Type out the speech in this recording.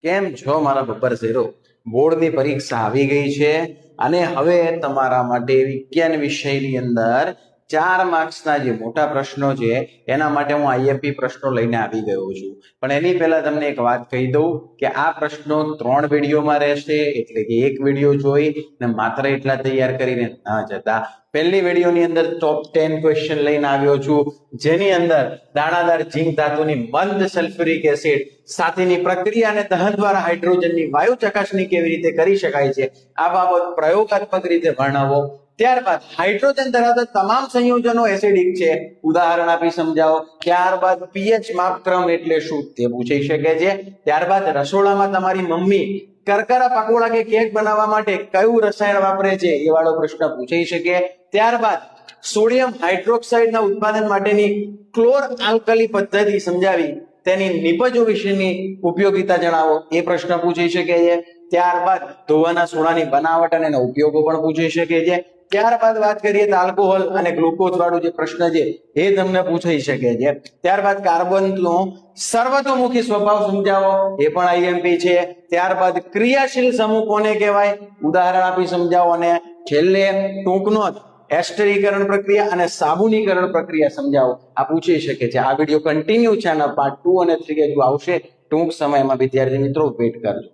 કેમ છો મારા બબ્બર ઝીરો? બોર્ડની પરીક્ષા આવી ગઈ છે અને હવે તમારા માટે વિજ્ઞાન વિષયની અંદર 4 માર્ક્સના જે મોટા પ્રશ્નો છે એના માટે હું આઈએમપી પ્રશ્નો લઈને આવી ગયો છું. પણ એની પહેલા તમને એક વાત કહી દઉં કે આ પ્રશ્નો 3 વિડીયોમાં રહેશે, એટલે કે એક વિડીયો જોઈ ને માત્ર એટલા તૈયાર કરીને ન જતા. પહેલી વિડીયોની અંદર ટોપ 10 ક્વેશ્ચન લઈને આવ્યો છું, જેની અંદર દાણાદાર ઝીંક ધાતુની મંદ સલ્ફ્યુરિક એસિડ સાથેની પ્રક્રિયા અને દહન દ્વારા હાઇડ્રોજનની વાયુ ચકાસણી કેવી રીતે કરી શકાય છે આ બાબત પ્રયોગાત્મક રીતે વર્ણવો. ત્યારબાદ હાઇડ્રોજન ધરાવતા તમામ સંયોજનો એસિડિક છે, ઉદાહરણ આપી સમજાવો. ત્યારબાદ પીએચ માપક્રમ એટલે શું તે પૂછાઈ શકે છે. ત્યારબાદ રસોડામાં તમારી મમ્મી કરકરા પકોડા કે કેક બનાવવા માટે કયું રસાયણ વાપરે છે એ વાળો પ્રશ્ન પૂછાઈ શકે. ત્યારબાદ સોડિયમ હાઇડ્રોક્સાઇડના ઉત્પાદન માટેની ક્લોર આલ્કલી પદ્ધતિ સમજાવી તેની નિપજો વિશેની ઉપયોગિતા જણાવો એ પ્રશ્ન પૂછાઈ શકે છે. ત્યારબાદ ધોવાના સોડાની બનાવટ અને એના ઉપયોગો પણ પૂછાઈ શકે છે. ત્યારબાદ વાત કરીએ તો આલ્કોહોલ અને ગ્લુકોઝ વાળું જે પ્રશ્ન છે એ તમને પૂછાઈ શકે છે. ત્યારબાદ કાર્બનનો સર્વતોમુખી સ્વભાવ સમજાવો એ પણ આઈએમપી છે. ત્યારબાદ ક્રિયાશીલ સમૂહ કોને કહેવાય ઉદાહરણ આપી સમજાવો. અને છેલ્લે ટૂંકનો એસ્ટરીકરણ પ્રક્રિયા અને સાબુનીકરણ પ્રક્રિયા સમજાવો આ પૂછી શકે છે. આ વિડીયો કન્ટિન્યુ છે અને પાર્ટ 2 અને 3 હજુ આવશે ટૂંક સમયમાં. વિદ્યાર્થી મિત્રો વેટ કરજો.